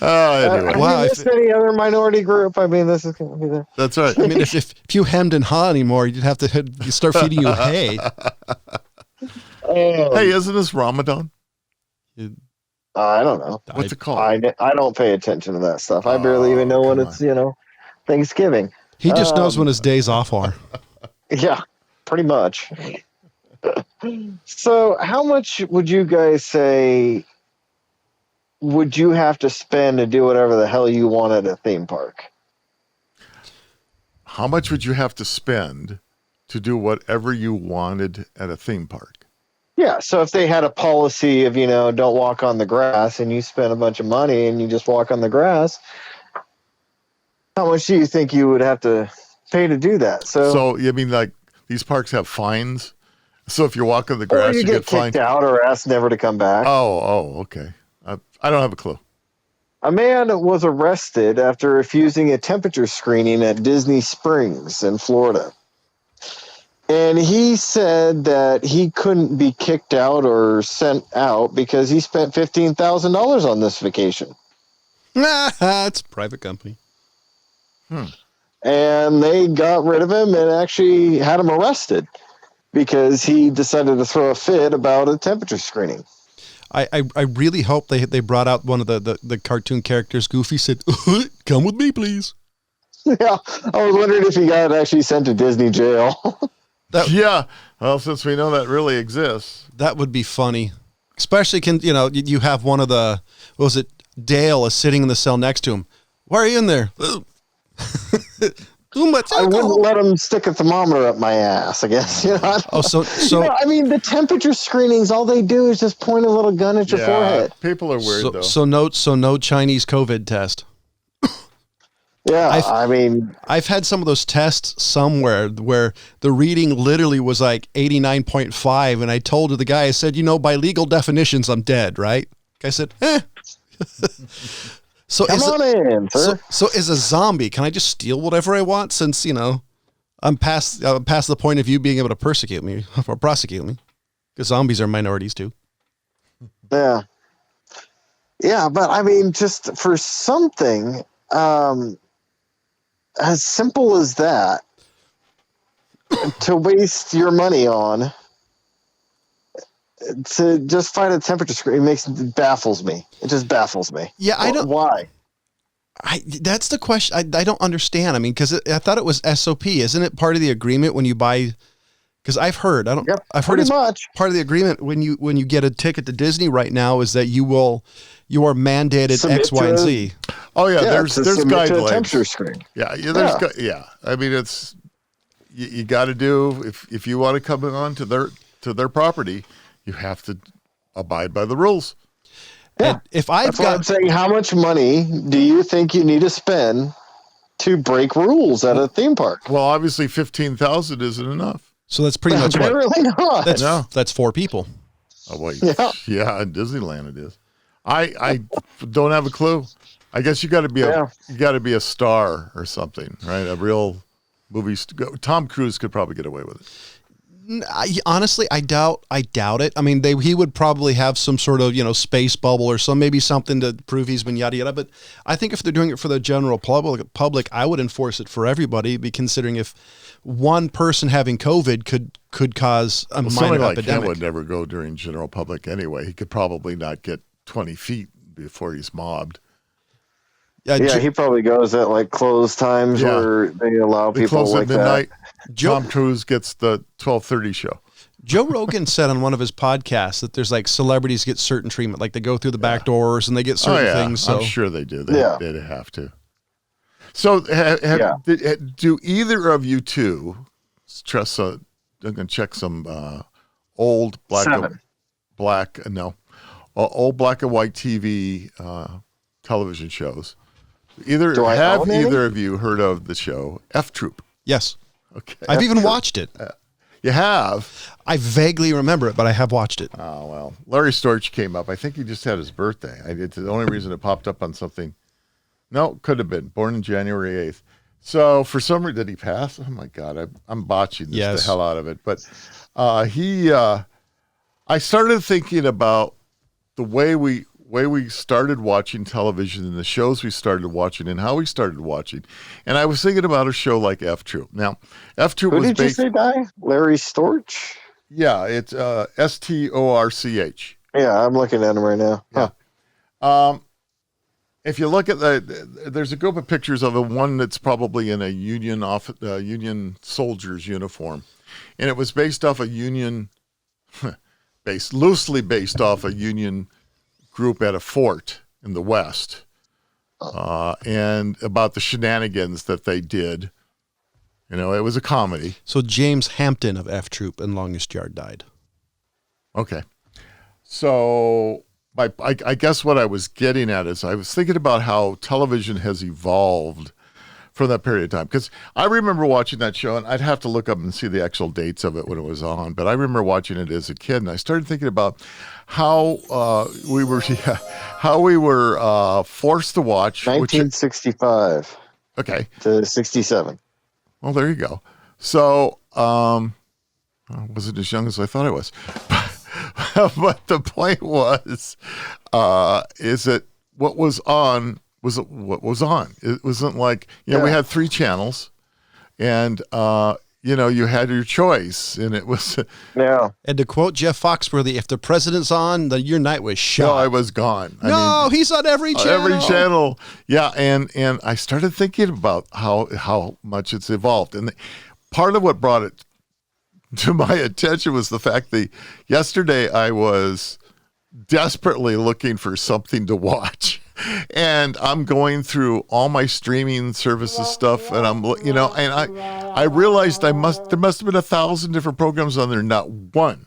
Anyway. Wow. If any other minority group, I mean, this is going to be there. That's right. I mean, if you hemmed and haw anymore, you'd have to start feeding you hay. Hey, isn't this Ramadan? I don't know. What's it called? I don't pay attention to that stuff. I barely even know when it's, Thanksgiving. He just knows when his days off are. Yeah, pretty much. So how much would you guys say would you have to spend to do whatever the hell you want at a theme park? How much would you have to spend to do whatever you wanted at a theme park? Yeah, so if they had a policy of, don't walk on the grass, and you spend a bunch of money and you just walk on the grass, how much do you think you would have to pay to do that? So you mean like these parks have fines? So if you're walking the grass, you get fined kicked out or asked never to come back. Oh, okay. I don't have a clue. A man was arrested after refusing a temperature screening at Disney Springs in Florida. And he said that he couldn't be kicked out or sent out because he spent $15,000 on this vacation. It's a private company. And they got rid of him and actually had him arrested because he decided to throw a fit about a temperature screening. I really hope they brought out one of the cartoon characters. Goofy said, "Come with me, please." Yeah, I was wondering if he got actually sent to Disney jail. Well, since we know that really exists, that would be funny. Especially you have one of the, what was it, Dale is sitting in the cell next to him. Why are you in there? Too much alcohol. I wouldn't let him stick a thermometer up my ass, I guess. I mean, the temperature screenings, all they do is just point a little gun at your forehead. People are weird, though. So no Chinese COVID test. Yeah, I've had some of those tests somewhere where the reading literally was like 89.5, and I told the guy, I said, by legal definitions, I'm dead, right? I said, So Come on in, sir. So as a zombie, can I just steal whatever I want since, I'm past the point of you being able to persecute me or prosecute me? Because zombies are minorities too. Yeah. Yeah, but I mean, just for something as simple as that to waste your money on, to just find a temperature screen. It baffles me. It just baffles me. Yeah, I don't. Why? That's the question. I don't understand. I mean, because I thought it was SOP. Isn't it part of the agreement when you buy? Because I've heard. I've heard it's much part of the agreement when you get a ticket to Disney right now is that you are mandated Submit X, Y, and Z. Oh yeah, there's guidelines. Temperature screen. Yeah. I mean, it's you got to do if you want to come on to their property, you have to abide by the rules. Yeah, and if that's what I'm saying. How much money do you think you need to spend to break rules at a theme park? Well, obviously 15,000 isn't enough. So that's pretty much apparently not. That's 4 people. Oh wait, yeah, in Disneyland it is. I don't have a clue. I guess you got to be a star or something, right? A real movie. Tom Cruise could probably get away with it. Honestly, I doubt it. I mean, he would probably have some sort of, space bubble or maybe something to prove he's been yada yada. But I think if they're doing it for the general public, I would enforce it for everybody. Be considering if one person having COVID could cause a minor like epidemic. Him would never go during general public anyway. He could probably not get 20 feet before he's mobbed. Yeah, he probably goes at like closed times where they allow people close like at midnight. that. Tom Cruise gets the 12:30 show. Joe Rogan said on one of his podcasts that there's like celebrities get certain treatment, like they go through the back doors and they get certain things. So. I'm sure they do. They'd have to. So do either of you two trust? I'm going to check some old black and white TV television shows. Have either of you heard of the show F Troop? Yes. Okay. I've even watched it. You have? I vaguely remember it, but I have watched it. Oh, well. Larry Storch came up. I think he just had his birthday. It's the only reason it popped up on something. No, could have been. Born in January 8th. So for some reason, did he pass? Oh, my God. I'm botching the hell out of it. But I started thinking about the way we started watching television and the shows we started watching and how we started watching. And I was thinking about a show like F Troop. Now, F Troop was based... Who did you say die? Larry Storch? Yeah, it's Storch. Yeah, I'm looking at him right now. Huh. Yeah. If you look at there's a group of pictures of one that's probably in a Union soldier's uniform. And it was based off a Union, loosely based off a Union group at a fort in the West, and about the shenanigans that they did. It was a comedy. So James Hampton of F Troop and Longest Yard died. Okay. So I guess what I was getting at is I was thinking about how television has evolved from that period of time. Because I remember watching that show, and I'd have to look up and see the actual dates of it when it was on, but I remember watching it as a kid, and I started thinking about how we were forced to watch 1965 to 67. Well, there you go. So I wasn't as young as I thought I was. But the point was is that what was on was what was on. It wasn't like, we had 3 channels, and you had your choice, and it was And to quote Jeff Foxworthy, if the president's on, your night was shot. No, I was gone. He's on every channel. Every channel. Yeah, and I started thinking about how much it's evolved, and part of what brought it to my attention was the fact that yesterday I was desperately looking for something to watch. And I'm going through all my streaming services stuff, and I realized there must have been 1,000 different programs on there. Not one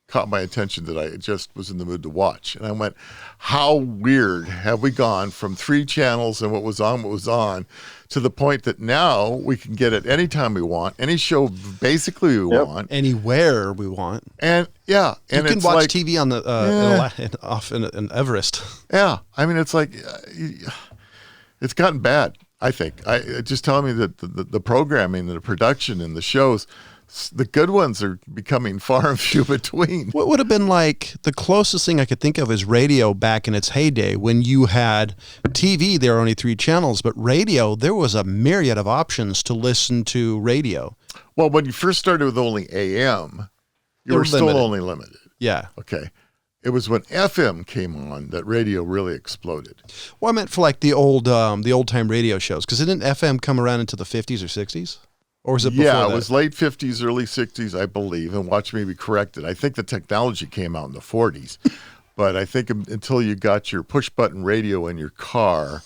caught my attention that I just was in the mood to watch. And I went, how weird have we gone from 3 channels and what was on to the point that now we can get it anytime we want, any show basically we want, anywhere we want, and you can watch TV on the in Everest. Yeah, I mean, it's like it's gotten bad. I think just telling me that the programming, the production, and the shows, the good ones are becoming far and few between. What would have been like the closest thing I could think of is radio back in its heyday when you had TV, there were only 3 channels, but radio, there was a myriad of options to listen to radio. Well, when you first started with only AM, you were still only limited. Yeah. Okay. It was when FM came on that radio really exploded. Well, I meant for like the old time radio shows, because didn't FM come around into the 50s or 60s? Or was it before that? Yeah, it was late 50s, early 60s, I believe, and watch me be corrected. I think the technology came out in the 40s, but I think until you got your push-button radio in your car,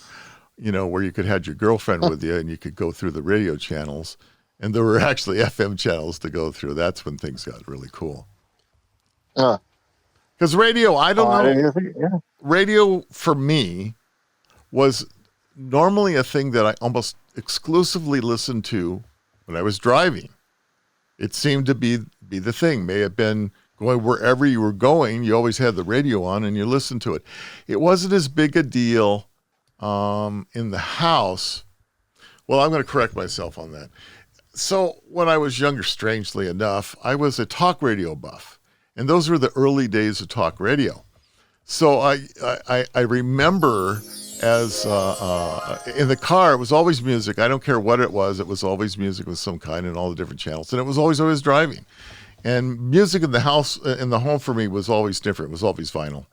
you know, where you could have your girlfriend with you and you could go through the radio channels, and there were actually FM channels to go through. That's when things got really cool. Because radio, I don't know. Radio for me was normally a thing that I almost exclusively listened to when I was driving. It seemed to be the thing. May have been going wherever you were going. You always had the radio on and you listened to it. It wasn't as big a deal in the house. Well, I'm going to correct myself on that. So when I was younger, strangely enough, I was a talk radio buff. And those were the early days of talk radio. So I remember as in the car, it was always music. I don't care what it was always music of some kind in all the different channels. And it was always driving. And music in the house, in the home for me was always different. It was always vinyl.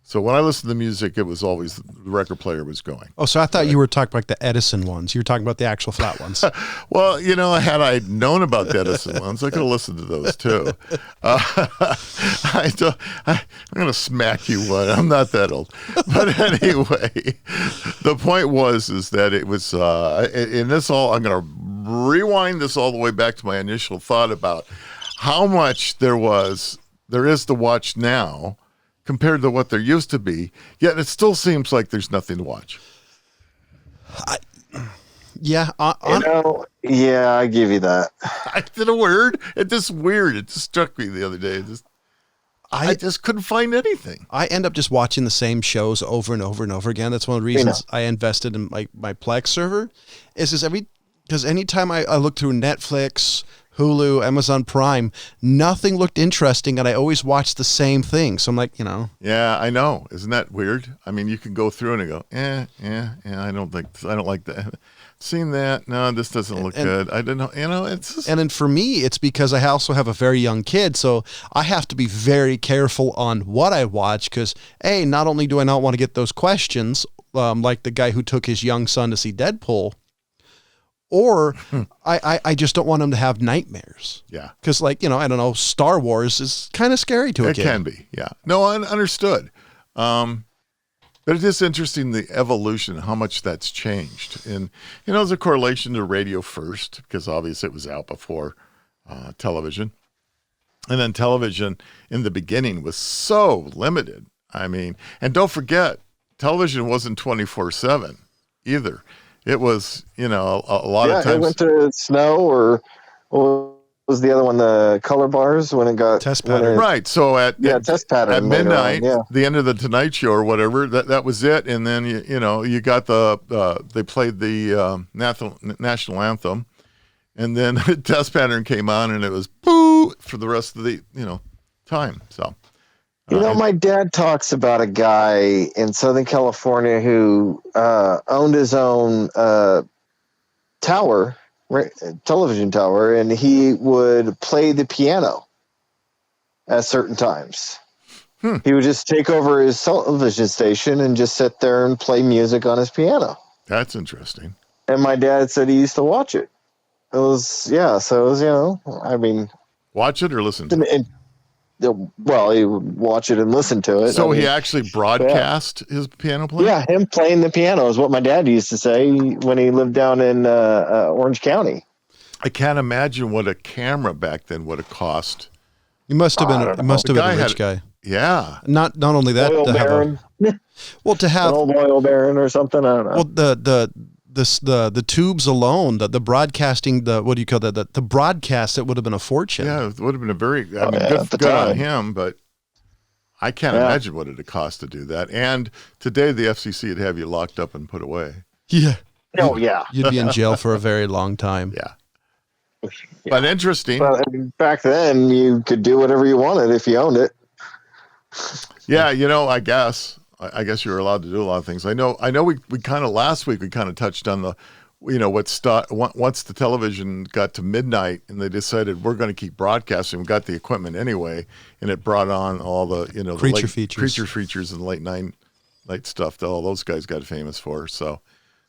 So when I listened to music, it was always the record player was going. Oh, so I thought you were talking about the Edison ones. You were talking about the actual flat ones. Well, you know, had I known about the Edison ones, I could have listened to those too. I'm going to smack you one. I'm not that old. But anyway, the point is that it was, in this all, I'm going to rewind this all the way back to my initial thought about how much there is to watch now compared to what there used to be, yet it still seems like there's nothing to watch. I give you that. I did a word. It just weird. It just struck me the other day. I just couldn't find anything. I end up just watching the same shows over and over and over again. That's one of the reasons I invested in my Plex server. Because anytime I look through Netflix, Hulu, Amazon Prime, nothing looked interesting, and I always watch the same thing. So I'm like, you know. Yeah, I know. Isn't that weird? I mean, you can go through and go, I don't like that. Seen that? No, this doesn't look good. I don't know. You know, it's just... And then for me, it's because I also have a very young kid, so I have to be very careful on what I watch because, not only do I not want to get those questions, like the guy who took his young son to see Deadpool, or I just don't want him to have nightmares. Yeah. Because, like, you know, I don't know, Star Wars is kind of scary to a kid. It can be, yeah. No, I understood. But it is interesting, the evolution, how much that's changed. And, you know, there's a correlation to radio first, because obviously it was out before television. And then television in the beginning was so limited. I mean, and don't forget, television wasn't 24/7 either. It was, you know, a lot of times. It went to snow, or what was the other one, the color bars when it got test pattern. Right. So test pattern at midnight, on, the end of the Tonight Show or whatever, that was it. And then you got they played the national anthem, and then test pattern came on, and it was boo for the rest of the time. So. My dad talks about a guy in Southern California who owned his own television tower, and he would play the piano at certain times. He would just take over his television station and just sit there and play music on his piano. That's interesting. And my dad said he used to watch it. It was, watch it or listen to it? Well, he would watch it and listen to it. So he actually broadcast his piano playing? Yeah, him playing the piano is what my dad used to say when he lived down in Orange County. I can't imagine what a camera back then would have cost. He must have been a rich guy. Yeah. Not only that, oil baron. To have an old oil baron or something. I don't know. Well, the tubes alone, the broadcasting, the broadcast, it would have been a fortune. Yeah, it would have been good on him, but I can't imagine what it'd cost to do that. And today the FCC would have you locked up and put away. Yeah. Oh, yeah. You'd be in jail for a very long time. Yeah. But interesting. Well, back then, you could do whatever you wanted if you owned it. Yeah, I guess you were allowed to do a lot of things. I know we kind of last week we kind of touched on once the television got to midnight and they decided we're going to keep broadcasting, we got the equipment anyway, and it brought on all the creature features and late night stuff that all those guys got famous for. So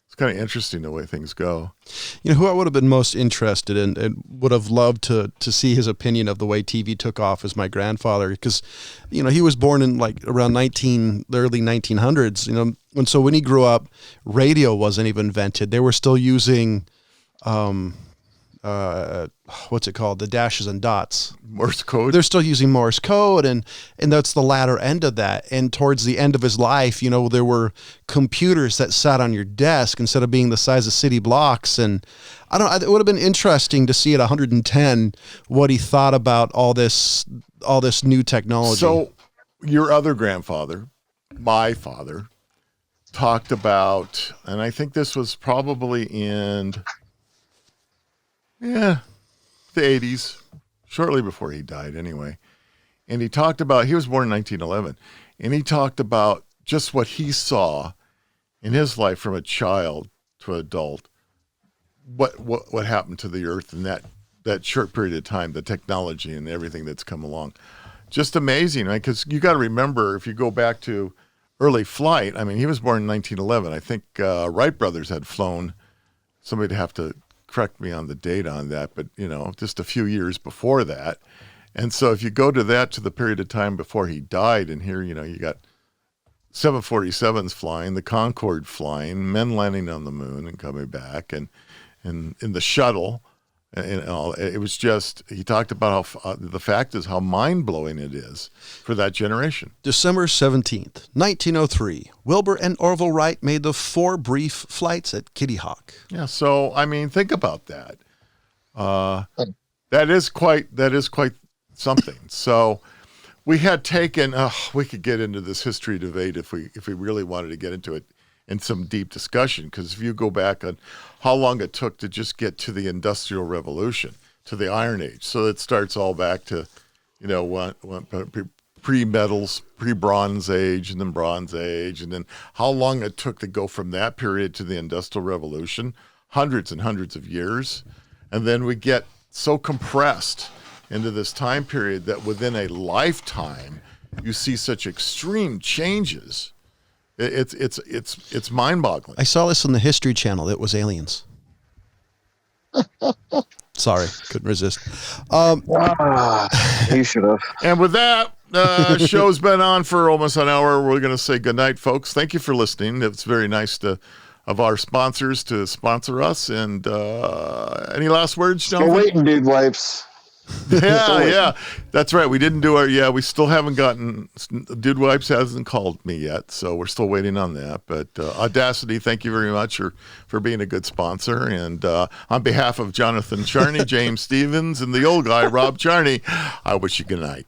it's kind of interesting the way things go. Who I would have been most interested in and would have loved to see his opinion of the way TV took off is my grandfather, because he was born in like around the early 1900s. And so when he grew up, radio wasn't even invented. They were still using what's it called? The dashes and dots. Morse code. They're still using Morse code, and that's the latter end of that. And towards the end of his life, there were computers that sat on your desk instead of being the size of city blocks. And it would have been interesting to see at 110 what he thought about all this new technology. So your other grandfather, my father, talked about, and I think this was probably in the 80s, shortly before he died anyway. And he talked about, he was born in 1911, and he talked about just what he saw in his life from a child to adult, what happened to the earth in that short period of time, the technology and everything that's come along. Just amazing, right? Because you got to remember, if you go back to early flight, I mean, he was born in 1911. I think Wright brothers had flown, somebody'd have to correct me on the date on that, but just a few years before that. And so if you go to the period of time before he died, and here, you got 747s flying, the Concorde flying, men landing on the moon and coming back, and in the shuttle, and all, it was just, he talked about how the fact is how mind-blowing it is for that generation. December 17th, 1903, Wilbur and Orville Wright made the 4 brief flights at Kitty Hawk. Yeah, so, I mean, think about that. That is quite something. So we had taken, we could get into this history debate if we really wanted to get into it in some deep discussion, because if you go back on how long it took to just get to the Industrial Revolution, to the Iron Age, so it starts all back to, pre-metals, pre-Bronze Age, and then Bronze Age, and then how long it took to go from that period to the Industrial Revolution, hundreds and hundreds of years, and then we get so compressed into this time period that within a lifetime you see such extreme changes. It's mind-boggling. I saw this on the History Channel. It was aliens. Sorry, couldn't resist. You should have. And with that, show's been on for almost an hour. We're going to say goodnight, folks. Thank you for listening. It's very nice of our sponsors to sponsor us. And any last words, Jonathan? Still waiting, dude wipes. Yeah, that's right. We didn't do we still haven't gotten, Dude Wipes hasn't called me yet, so we're still waiting on that. But Audacity, thank you very much for being a good sponsor. And on behalf of Jonathan Charney, James Stevens, and the old guy, Rob Charney, I wish you good night.